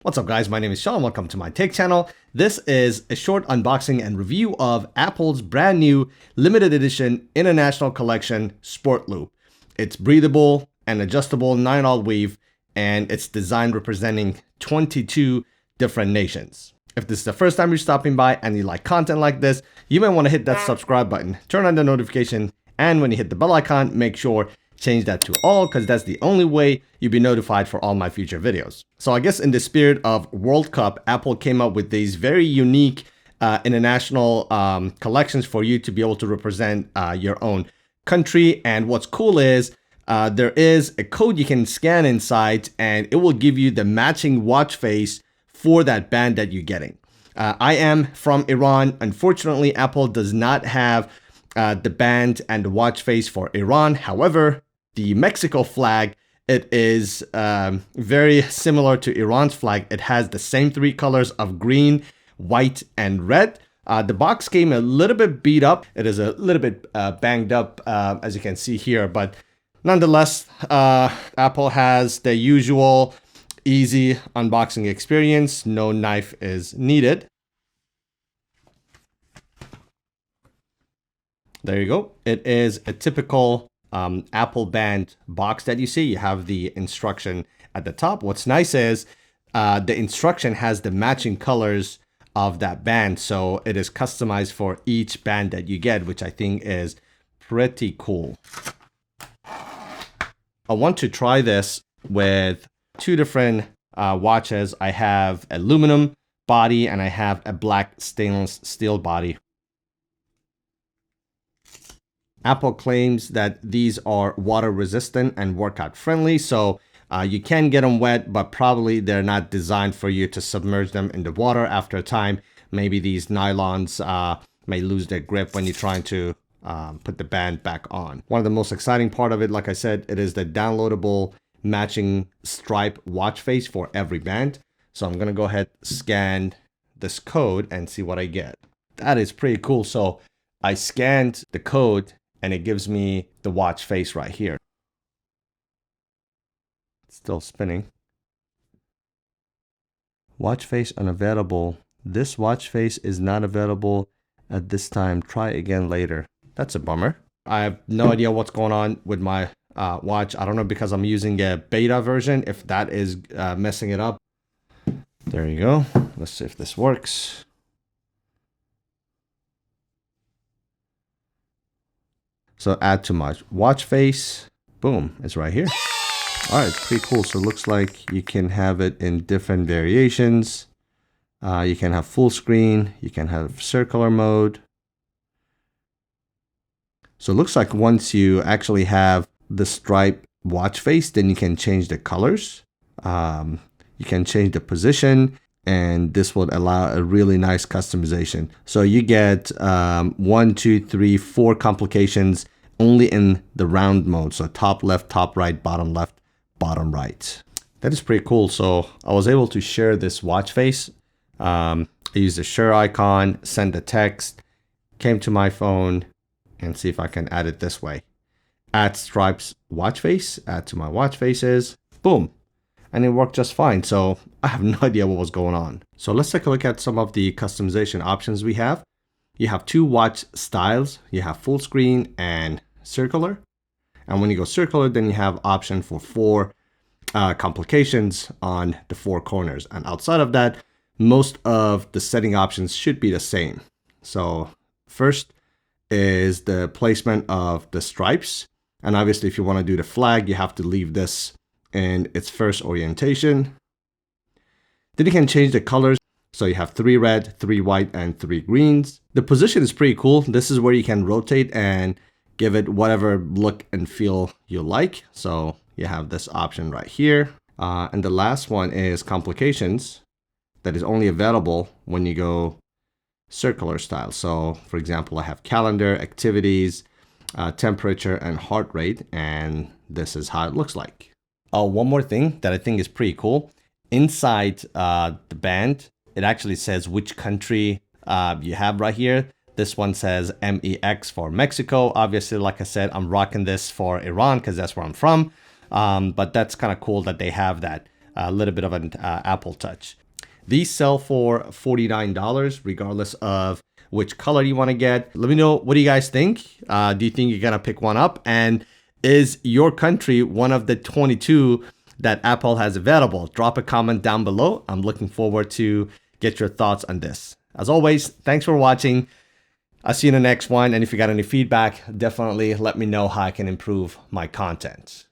What's up guys, my name is Sean, welcome to my tech channel. This is a short unboxing and review of Apple's brand new limited edition international collection Sport Loop. It's breathable and adjustable 9-aught weave, and it's designed representing 22 different nations. If this is the first time you're stopping by and you like content like this, you may want to hit that subscribe button, turn on the notification, and when you hit the bell icon, make sure change that to all, because that's the only way you'll be notified for all my future videos. So I guess in the spirit of World Cup, Apple came up with these very unique international collections for you to be able to represent your own country. And what's cool is there is a code you can scan inside and it will give you the matching watch face for that band that you're getting. I am from Iran. Unfortunately, Apple does not have the band and the watch face for Iran. However, the Mexico flag, it is very similar to Iran's flag. It has the same three colors of green, white, and red. The box came a little bit beat up. It is a little bit banged up, as you can see here. But nonetheless, Apple has the usual easy unboxing experience. No knife is needed. There you go. It is a typical Apple band box that you see. You have the instruction at the top. What's nice is the instruction has the matching colors of that band. So it is customized for each band that you get, which I think is pretty cool. I want to try this with two different watches. I have aluminum body and I have a black stainless steel body. Apple claims that these are water resistant and workout friendly, so you can get them wet, but probably they're not designed for you to submerge them in the water. After a time, maybe these nylons may lose their grip when you're trying to put the band back on. One of the most exciting part of it, like I said, it is the downloadable matching stripe watch face for every band. So I'm gonna go ahead, scan this code and see what I get. That is pretty cool. So I scanned the code and it gives me the watch face right here. It's still spinning. Watch face unavailable. This watch face is not available at this time. Try again later. That's a bummer. I have no idea what's going on with my watch. I don't know, because I'm using a beta version, if that is messing it up. There you go. Let's see if this works. So add to my watch face. Boom, it's right here. All right, pretty cool. So it looks like you can have it in different variations. You can have full screen. You can have circular mode. So it looks like once you actually have the stripe watch face, then you can change the colors. You can change the position, and this would allow a really nice customization. So you get 1, 2, 3, 4 complications only in the round mode. So top left, top right, bottom left, bottom right. That is pretty cool. So I was able to share this watch face. I used the share icon, send the text, came to my phone, and see if I can add it this way. Add stripes watch face, add to my watch faces, boom. And it worked just fine. So I have no idea what was going on. So let's take a look at some of the customization options we have. You have two watch styles. You have full screen and circular. And when you go circular, then you have option for 4 complications on the 4 corners. And outside of that, most of the setting options should be the same. So first is the placement of the stripes. And obviously, if you want to do the flag, you have to leave this in its first orientation. Then you can change the colors. So you have 3 red, 3 white, and 3 greens. The position is pretty cool. This is where you can rotate and give it whatever look and feel you like. So you have this option right here. And the last one is complications, that is only available when you go circular style. So for example, I have calendar, activities, temperature, and heart rate. And this is how it looks like. One more thing that I think is pretty cool. Inside the band, it actually says which country you have right here. This one says MEX for Mexico. Obviously, like I said, I'm rocking this for Iran because that's where I'm from. But that's kind of cool that they have that. a little bit of an Apple touch. These sell for $49 regardless of which color you want to get. Let me know, what do you guys think? Do you think you're gonna pick one up? And is your country one of the 22 that Apple has available? Drop a comment down below. I'm looking forward to get your thoughts on this. As always, thanks for watching. I'll see you in the next one. And if you got any feedback, definitely let me know how I can improve my content.